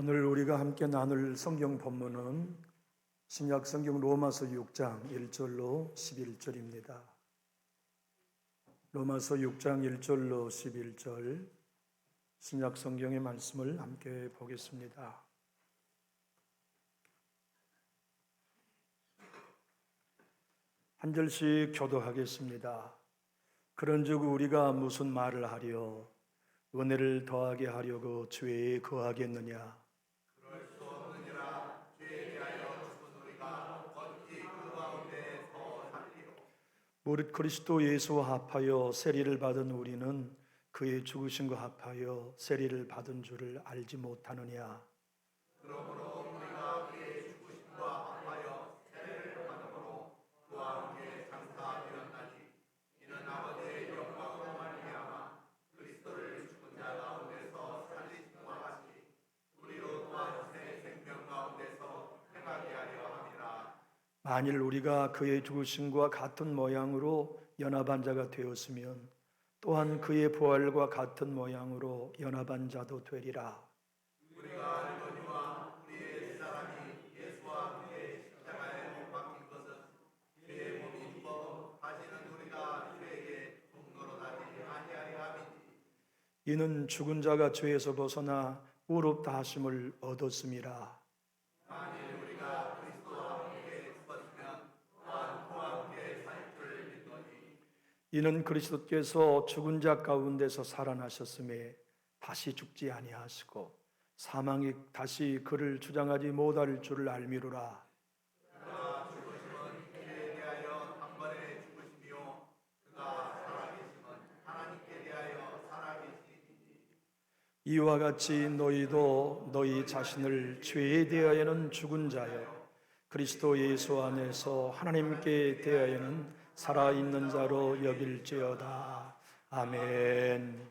오늘 우리가 함께 나눌 성경 본문은 신약 성경 로마서 6장 1절로 11절입니다. 로마서 6장 1절로 11절 신약 성경의 말씀을 함께 보겠습니다. 한 절씩 교도하겠습니다. 그런즉 우리가 무슨 말을 하려 은혜를 더하게 하려고 죄에 거하겠느냐? 그럴 수 없느니라. 죄에 대하여 죽은 우리가 어찌 그 가운데서 살리요? 무릇 그리스도 예수와 합하여 세리를 받은 우리는 그의 죽으심과 합하여 세리를 받은 줄을 알지 못하느냐? 그러므로 우리가 그의 죽으심과 합하여 세례를 받음으로 그와 함께 장사되었나니 이는 아버지의 영광으로 말미암아 그리스도를 죽은 자 가운데서 살리심과 같이 우리로 또한 새 생명 가운데서 행하게 하려 함이라. 만일 우리가 그의 죽으심과 같은 모양으로 연합한 자가 되었으면 또한 그의 부활과 같은 모양으로 연합한 자도 되리라. 우리가 알거니와 우리의 사람이 예수와 함께 십자가에 못 박힌 것은 그의 몸이 죽어 다시는 우리가 그에게 동로로나지 아니하리 함이니 이는 죽은 자가 죄에서 벗어나 의롭다 하심을 얻었음이라. 만일 우리가 그리스도와 함께 죽었으면 또한 그와 함께 살 줄 믿노니 이는 그리스도께서 죽은 자 가운데서 살아나셨음에 다시 죽지 아니하시고 사망이 다시 그를 주장하지 못할 줄을 알미로라. 그가 죽으심은 그에 대하여 단번에 죽으심이요 그가 살아계심은 하나님께 대하여 살아계심이니 이와 같이 너희도 너희 자신을 죄에 대하여는 죽은 자요 그리스도 예수 안에서 하나님께 대하여는 살아있는 자로 여길지어다. 아멘.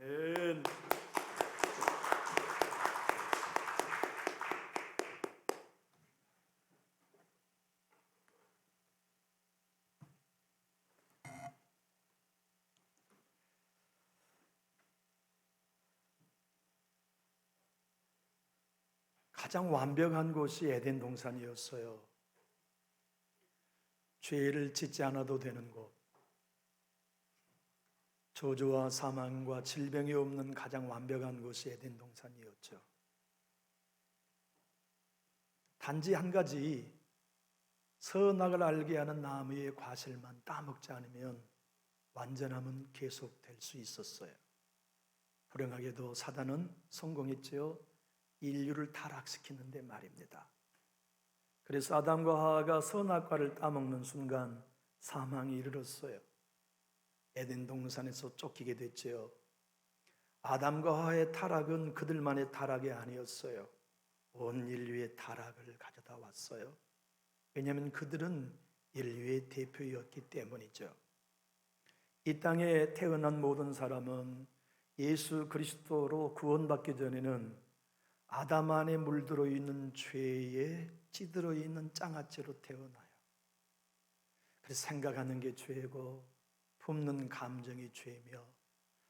아멘. 가장 완벽한 곳이 에덴 동산이었어요. 죄를 짓지 않아도 되는 곳. 저주와 사망과 질병이 없는 가장 완벽한 곳이 에덴 동산이었죠. 단지 한 가지 선악을 알게 하는 나무의 과실만 따먹지 않으면 완전함은 계속될 수 있었어요. 불행하게도 사단은 성공했지요. 인류를 타락시키는데 말입니다. 그래서 아담과 하와가 선악과를 따먹는 순간 사망이 이르렀어요. 에덴 동산에서 쫓기게 됐지요. 아담과 하와의 타락은 그들만의 타락이 아니었어요. 온 인류의 타락을 가져다 왔어요. 왜냐하면 그들은 인류의 대표였기 때문이죠. 이 땅에 태어난 모든 사람은 예수 그리스도로 구원받기 전에는 아담 안에 물들어 있는 죄에 찌들어 있는 장아찌로 태어나요. 그래서 생각하는 게 죄고 품는 감정이 죄며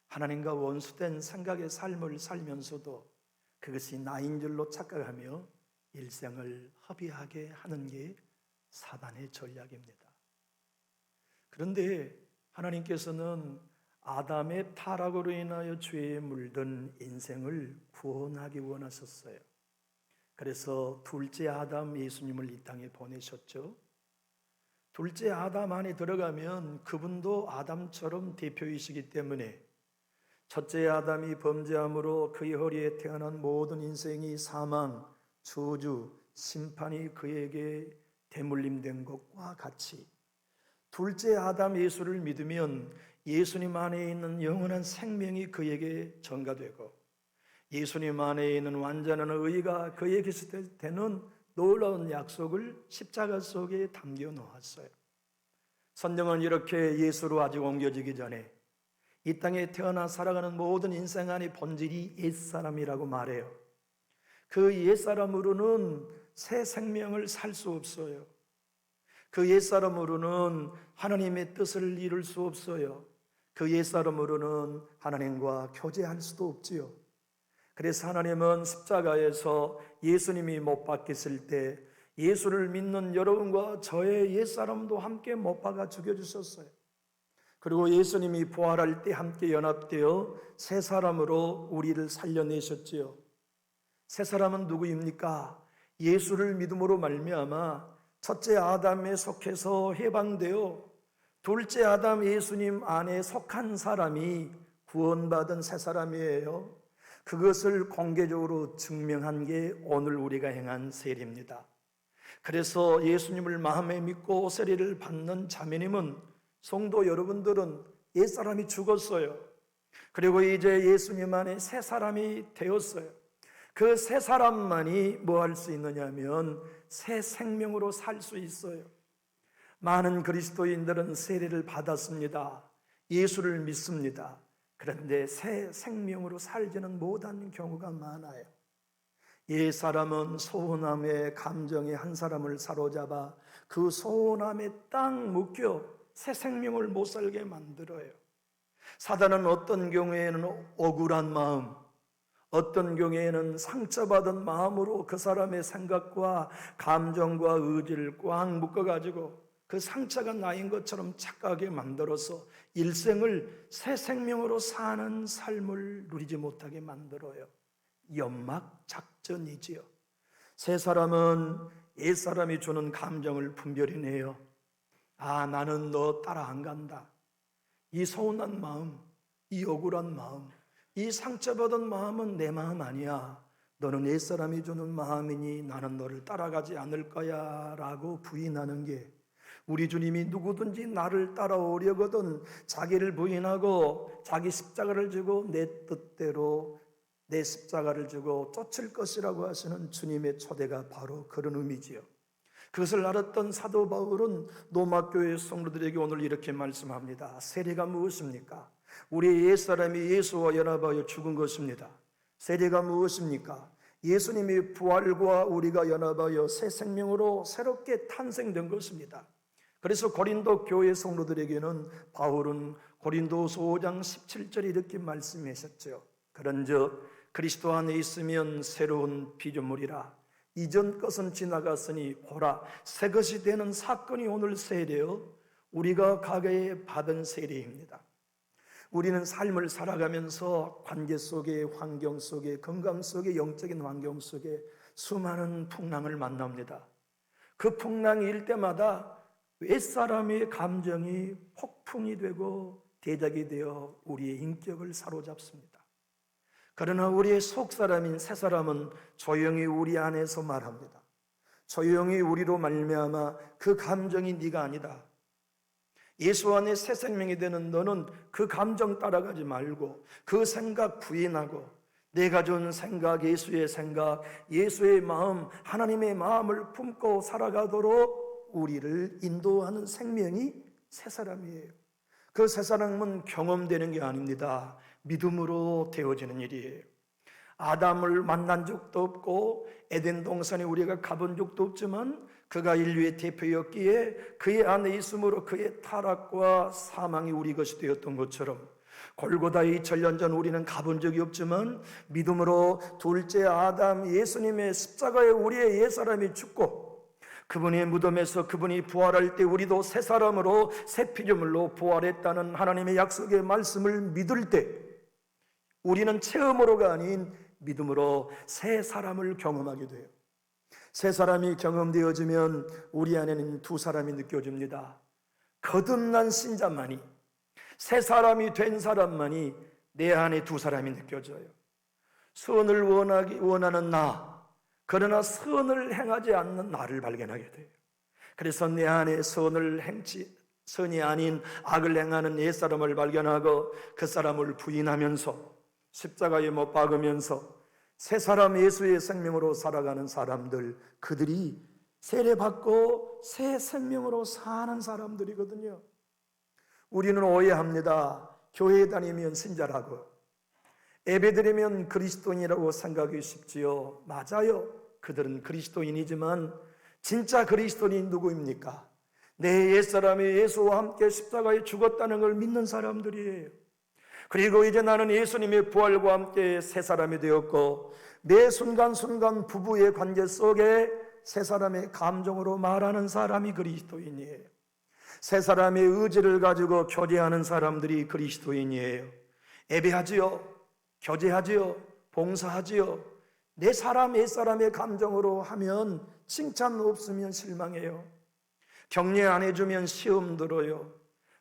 하나님과 원수된 생각의 삶을 살면서도 그것이 나인 줄로 착각하며 일생을 허비하게 하는 게 사단의 전략입니다. 그런데 하나님께서는 아담의 타락으로 인하여 죄에 물든 인생을 구원하기 원하셨어요. 그래서 둘째 아담 예수님을 이 땅에 보내셨죠. 둘째 아담 안에 들어가면 그분도 아담처럼 대표이시기 때문에 첫째 아담이 범죄함으로 그의 허리에 태어난 모든 인생이 사망, 저주, 심판이 그에게 대물림된 것과 같이 둘째 아담 예수를 믿으면 예수님 안에 있는 영원한 생명이 그에게 전가되고 예수님 안에 있는 완전한 의가 그에게 되는 놀라운 약속을 십자가 속에 담겨 놓았어요. 성경은 이렇게 예수로 아직 옮겨지기 전에 이 땅에 태어나 살아가는 모든 인생 안의 본질이 옛사람이라고 말해요. 그 옛사람으로는 새 생명을 살 수 없어요. 그 옛사람으로는 하나님의 뜻을 이룰 수 없어요. 그 옛사람으로는 하나님과 교제할 수도 없지요. 그래서 하나님은 십자가에서 예수님이 못 박혔을 때 예수를 믿는 여러분과 저의 옛사람도 함께 못 박아 죽여주셨어요. 그리고 예수님이 부활할 때 함께 연합되어 새 사람으로 우리를 살려내셨지요. 새 사람은 누구입니까? 예수를 믿음으로 말미암아 첫째 아담에 속해서 해방되어 둘째 아담 예수님 안에 속한 사람이 구원받은 새 사람이에요. 그것을 공개적으로 증명한 게 오늘 우리가 행한 세례입니다. 그래서 예수님을 마음에 믿고 세례를 받는 자매님은 성도 여러분들은 옛사람이 죽었어요. 그리고 이제 예수님 안에 새 사람이 되었어요. 그 새 사람만이 뭐 할 수 있느냐면 새 생명으로 살 수 있어요. 많은 그리스도인들은 세례를 받았습니다. 예수를 믿습니다. 그런데 새 생명으로 살지는 못한 경우가 많아요. 옛 사람은 소원함의 감정에 한 사람을 사로잡아 그 소원함에 딱 묶여 새 생명을 못 살게 만들어요. 사단은 어떤 경우에는 억울한 마음, 어떤 경우에는 상처받은 마음으로 그 사람의 생각과 감정과 의지를 꽉 묶어가지고 그 상처가 나인 것처럼 착각하게 만들어서 일생을 새 생명으로 사는 삶을 누리지 못하게 만들어요. 연막 작전이지요. 새 사람은 옛 사람이 주는 감정을 분별히 내요. 아, 나는 너 따라 안 간다. 이 서운한 마음, 이 억울한 마음, 이 상처받은 마음은 내 마음 아니야. 너는 옛 사람이 주는 마음이니 나는 너를 따라가지 않을 거야 라고 부인하는 게 우리 주님이 누구든지 나를 따라오려거든 자기를 부인하고 자기 십자가를 지고 내 뜻대로 내 십자가를 지고 쫓을 것이라고 하시는 주님의 초대가 바로 그런 의미지요. 그것을 알았던 사도 바울은 로마교회 성도들에게 오늘 이렇게 말씀합니다. 세례가 무엇입니까? 우리의 옛사람이 예수와 연합하여 죽은 것입니다. 세례가 무엇입니까? 예수님이 부활과 우리가 연합하여 새 생명으로 새롭게 탄생된 것입니다. 그래서 고린도 교회 성도들에게는 바울은 고린도서 5장 17절에 이렇게 말씀하셨죠. 그런즉 그리스도 안에 있으면 새로운 피조물이라. 이전 것은 지나갔으니 보라 새 것이 되는 사건이 오늘 세례요 우리가 과거에 받은 세례입니다. 우리는 삶을 살아가면서 관계 속에, 환경 속에, 건강 속에, 영적인 환경 속에 수많은 풍랑을 만납니다. 그 풍랑이 일 때마다 윗사람의 감정이 폭풍이 되고 대적이 되어 우리의 인격을 사로잡습니다. 그러나 우리의 속사람인 새사람은 조용히 우리 안에서 말합니다. 조용히 우리로 말미암아 그 감정이 네가 아니다. 예수 안에 새 생명이 되는 너는 그 감정 따라가지 말고 그 생각 부인하고 내가 준 생각, 예수의 마음, 하나님의 마음을 품고 살아가도록 우리를 인도하는 생명이 새 사람이에요. 그 새 사람은 경험되는 게 아닙니다. 믿음으로 되어지는 일이에요. 아담을 만난 적도 없고 에덴 동산에 우리가 가본 적도 없지만 그가 인류의 대표였기에 그의 안에 있음으로 그의 타락과 사망이 우리 것이 되었던 것처럼 골고다에 2000년 전 우리는 가본 적이 없지만 믿음으로 둘째 아담 예수님의 십자가에 우리의 옛사람이 죽고 그분의 무덤에서 그분이 부활할 때 우리도 새 사람으로 새 피조물로 부활했다는 하나님의 약속의 말씀을 믿을 때 우리는 체험으로가 아닌 믿음으로 새 사람을 경험하게 돼요. 새 사람이 경험되어지면 우리 안에는 두 사람이 느껴집니다. 거듭난 신자만이, 새 사람이 된 사람만이 내 안에 두 사람이 느껴져요. 선을 원하는 나, 그러나 선을 행하지 않는 나를 발견하게 돼요. 그래서 내 안에 선이 아닌 악을 행하는 옛사람을 발견하고 그 사람을 부인하면서 십자가에 못 박으면서 새 사람 예수의 생명으로 살아가는 사람들, 그들이 세례받고 새 생명으로 사는 사람들이거든요. 우리는 오해합니다. 교회에 다니면 신자라고, 예배드리면 그리스도인이라고 생각하기 쉽지요. 맞아요. 그들은 그리스도인이지만 진짜 그리스도인이 누구입니까? 내 옛사람이 예수와 함께 십자가에 죽었다는 걸 믿는 사람들이에요. 그리고 이제 나는 예수님의 부활과 함께 새 사람이 되었고 매 순간순간 부부의 관계 속에 새 사람의 감정으로 말하는 사람이 그리스도인이에요. 새 사람의 의지를 가지고 교제하는 사람들이 그리스도인이에요. 예배하지요, 교제하지요, 봉사하지요. 내 사람, 옛사람의 감정으로 하면 칭찬 없으면 실망해요. 격려 안 해주면 시험 들어요.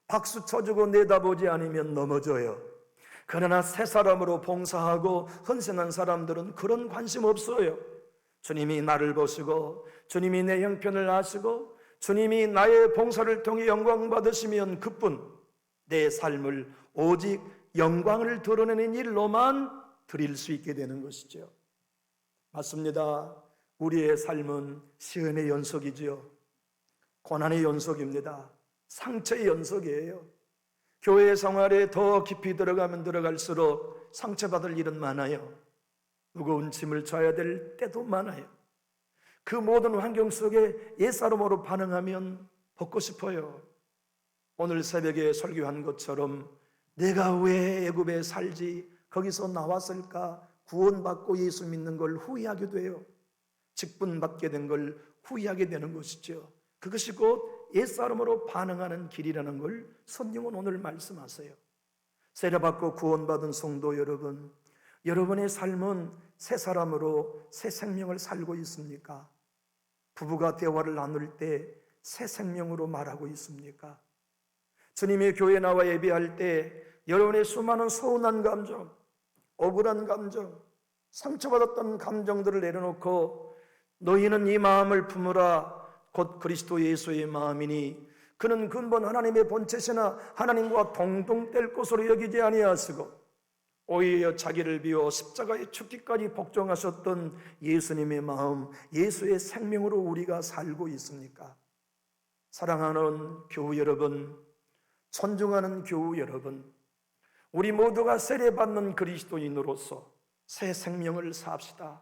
박수 쳐주고 내다보지 않으면 넘어져요. 그러나 새 사람으로 봉사하고 헌신한 사람들은 그런 관심 없어요. 주님이 나를 보시고 주님이 내 형편을 아시고 주님이 나의 봉사를 통해 영광 받으시면 그뿐 내 삶을 오직 영광을 드러내는 일로만 드릴 수 있게 되는 것이죠. 맞습니다. 우리의 삶은 시험의 연속이지요. 고난의 연속입니다. 상처의 연속이에요. 교회 생활에 더 깊이 들어가면 들어갈수록 상처받을 일은 많아요. 무거운 짐을 져야 될 때도 많아요. 그 모든 환경 속에 옛사람으로 반응하면 벗고 싶어요. 오늘 새벽에 설교한 것처럼 내가 왜 애굽에 살지, 거기서 나왔을까, 구원받고 예수 믿는 걸 후회하게 돼요. 직분받게 된 걸 후회하게 되는 것이죠. 그것이 곧 옛사람으로 반응하는 길이라는 걸 성경은 오늘 말씀하세요. 세례받고 구원받은 성도 여러분, 여러분의 삶은 새 사람으로 새 생명을 살고 있습니까? 부부가 대화를 나눌 때 새 생명으로 말하고 있습니까? 주님의 교회에 나와 예배할 때 여러분의 수많은 서운한 감정, 억울한 감정, 상처받았던 감정들을 내려놓고 너희는 이 마음을 품으라, 곧 그리스도 예수의 마음이니 그는 근본 하나님의 본체시나 하나님과 동등될 것으로 여기지 아니하시고 오히려 자기를 비워 십자가에 죽기까지 복종하셨던 예수님의 마음, 예수의 생명으로 우리가 살고 있습니까? 사랑하는 교우 여러분, 존중하는 교우 여러분, 우리 모두가 세례받는 그리스도인으로서 새 생명을 삽시다.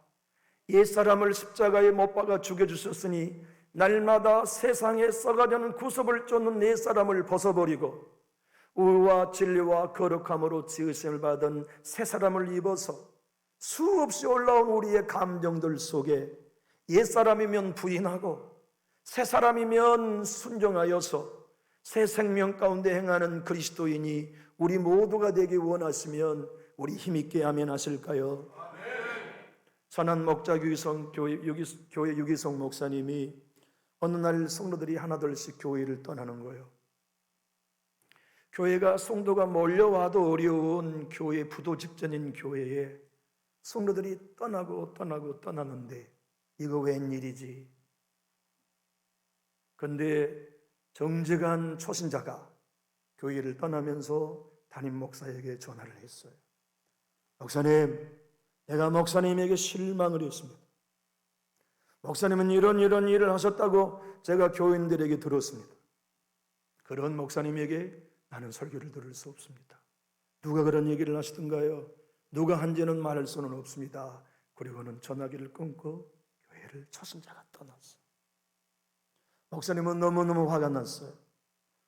옛사람을 십자가에 못 박아 죽여주셨으니 날마다 세상에 썩어가는 구습을 쫓는 옛사람을 벗어버리고 의와 진리와 거룩함으로 지으심을 받은 새 사람을 입어서 수없이 올라온 우리의 감정들 속에 옛사람이면 부인하고 새 사람이면 순종하여서 새 생명 가운데 행하는 그리스도인이 우리 모두가 되기 원하시면 우리 힘있게 아멘 하실까요? 선한 목자 교회 유기성 목사님이 어느 날 성도들이 하나둘씩 교회를 떠나는 거예요. 교회가 성도가 몰려와도 어려운 교회 부도 직전인 교회에 성도들이 떠나는데 이거 웬일이지? 그런데 정직한 초신자가 교회를 떠나면서 담임 목사에게 전화를 했어요. 목사님, 내가 목사님에게 실망을 했습니다. 목사님은 이런 일을 하셨다고 제가 교인들에게 들었습니다. 그런 목사님에게 나는 설교를 들을 수 없습니다. 누가 그런 얘기를 하시던가요? 누가 한지는 말할 수는 없습니다. 그리고는 전화기를 끊고 교회를 초신자가 떠났어요. 목사님은 너무너무 화가 났어요.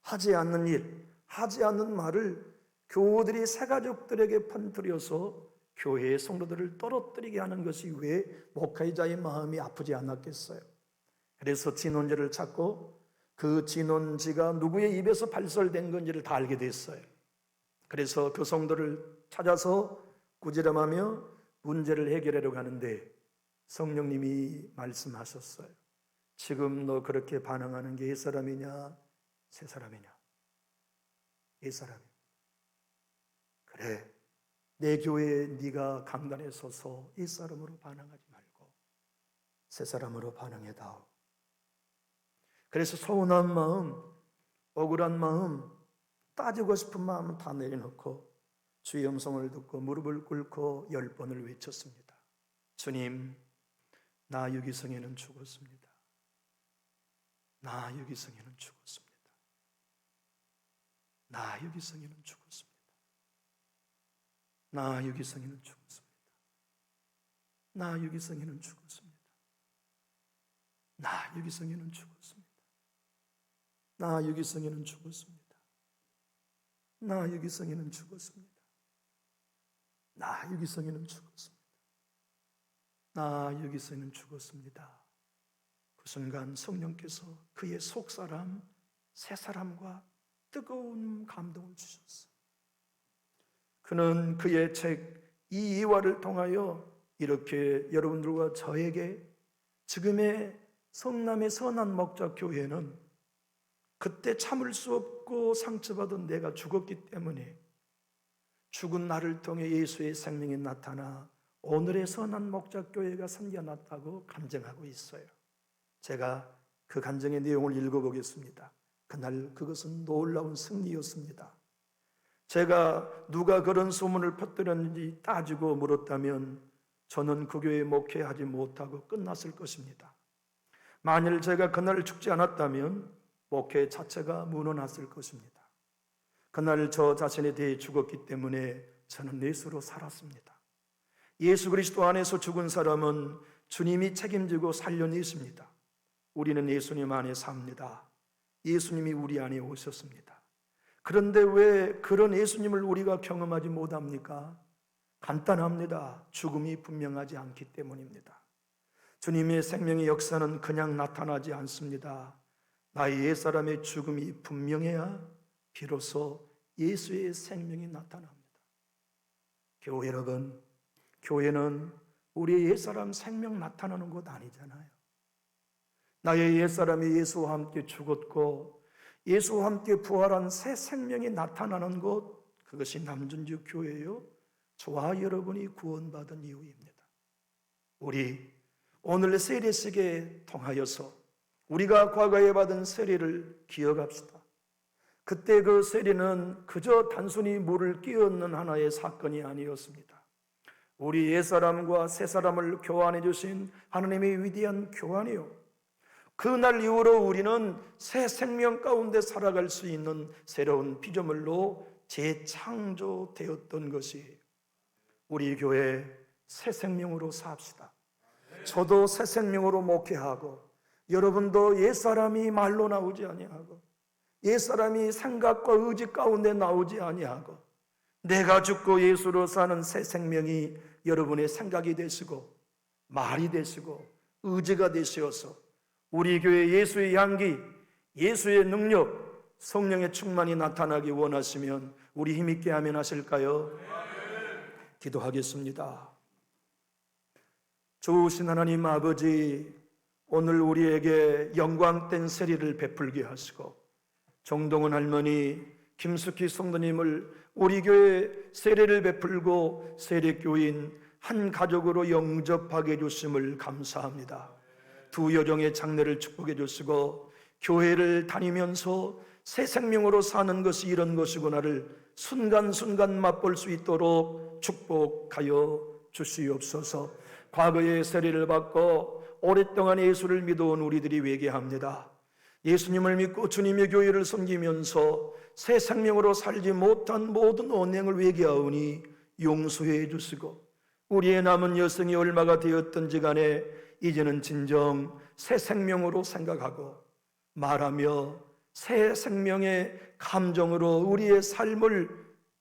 하지 않는 일, 하지 않는 말을 교우들이 새가족들에게 퍼뜨려서 교회의 성도들을 떨어뜨리게 하는 것이 왜 목회자의 마음이 아프지 않았겠어요? 그래서 진원지를 찾고 그 진원지가 누구의 입에서 발설된 건지를 다 알게 됐어요. 그래서 그 성도를 찾아서 꾸지람하며 문제를 해결하려고 하는데 성령님이 말씀하셨어요. 지금 너 그렇게 반응하는 게 옛사람이냐 새사람이냐? 옛사람이야. 그래, 내 교회에 네가 강단에 서서 옛사람으로 반응하지 말고 새사람으로 반응해다오. 그래서 서운한 마음, 억울한 마음, 따지고 싶은 마음은 다 내려놓고 주의 음성을 듣고 무릎을 꿇고 10번을 외쳤습니다. 주님, 나 유기성에는 죽었습니다. 나 유기성에는 죽었습니다. 나 유기성에는 죽었습니다. 나 유기성에는 죽었습니다. 나 유기성에는 죽었습니다. 나 유기성에는 죽었습니다. 나 유기성에는 죽었습니다. 나 유기성에는 죽었습니다. 나 유기성에는 죽었습니다. 나 유기성에는 죽었습니다. 그 순간 성령께서 그의 속사람, 새사람과 뜨거운 감동을 주셨어요. 그는 그의 책 이 이화를 통하여 이렇게 여러분들과 저에게 지금의 성남의 선한 목자 교회는 그때 참을 수 없고 상처받은 내가 죽었기 때문에 죽은 나를 통해 예수의 생명이 나타나 오늘의 선한 목자 교회가 생겨났다고 간증하고 있어요. 제가 그 간증의 내용을 읽어보겠습니다. 그날 그것은 놀라운 승리였습니다. 제가 누가 그런 소문을 퍼뜨렸는지 따지고 물었다면 저는 그 교회에 목회하지 못하고 끝났을 것입니다. 만일 제가 그날 죽지 않았다면 목회 자체가 무너났을 것입니다. 그날 저 자신에 대해 죽었기 때문에 저는 예수로 살았습니다. 예수 그리스도 안에서 죽은 사람은 주님이 책임지고 살려내십니다. 우리는 예수님 안에 삽니다. 예수님이 우리 안에 오셨습니다. 그런데 왜 그런 예수님을 우리가 경험하지 못합니까? 간단합니다. 죽음이 분명하지 않기 때문입니다. 주님의 생명의 역사는 그냥 나타나지 않습니다. 나의 옛사람의 죽음이 분명해야 비로소 예수의 생명이 나타납니다. 교회 여러분, 교회는 우리의 옛사람 생명 나타나는 곳 아니잖아요. 나의 옛사람이 예수와 함께 죽었고 예수와 함께 부활한 새 생명이 나타나는 곳, 그것이 남준주 교회요, 저와 여러분이 구원받은 이유입니다. 우리 오늘 세례식에 통하여서 우리가 과거에 받은 세례를 기억합시다. 그때 그 세례는 그저 단순히 물을 끼얹는 하나의 사건이 아니었습니다. 우리 옛사람과 새사람을 교환해 주신 하나님의 위대한 교환이요, 그날 이후로 우리는 새 생명 가운데 살아갈 수 있는 새로운 피조물로 재창조되었던 것이, 우리 교회 새 생명으로 삽시다. 저도 새 생명으로 목회하고 여러분도 옛사람이 말로 나오지 아니하고 옛사람이 생각과 의지 가운데 나오지 아니하고 내가 죽고 예수로 사는 새 생명이 여러분의 생각이 되시고 말이 되시고 의지가 되시어서 우리 교회 예수의 향기, 예수의 능력, 성령의 충만이 나타나기 원하시면 우리 힘있게 아멘 하실까요? 기도하겠습니다. 좋으신 하나님 아버지, 오늘 우리에게 영광된 세례를 베풀게 하시고 정동원 할머니, 김숙희 성도님을 우리 교회 세례를 베풀고 세례교인 한 가족으로 영접하게 해주심을 감사합니다. 두 여종의 장례를 축복해 주시고 교회를 다니면서 새 생명으로 사는 것이 이런 것이구나를 순간순간 맛볼 수 있도록 축복하여 주시옵소서. 과거의 세례를 받고 오랫동안 예수를 믿어온 우리들이 회개합니다. 예수님을 믿고 주님의 교회를 섬기면서 새 생명으로 살지 못한 모든 언행을 회개하오니 용서해 주시고, 우리의 남은 여생이 얼마가 되었든지 간에 이제는 진정 새 생명으로 생각하고 말하며 새 생명의 감정으로 우리의 삶을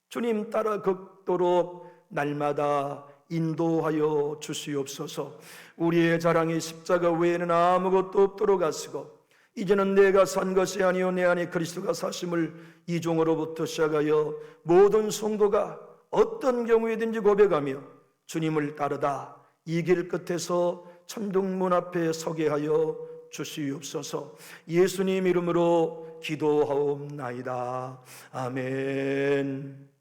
주님 따라 걷도록 날마다 인도하여 주시옵소서. 우리의 자랑이 십자가 외에는 아무것도 없도록 하시고, 이제는 내가 산 것이 아니요 내 안에 그리스도가 사심을 이종으로부터 시작하여 모든 성도가 어떤 경우에든지 고백하며 주님을 따르다 이 길 끝에서 천둥문 앞에 서게 하여 주시옵소서. 예수님 이름으로 기도하옵나이다. 아멘.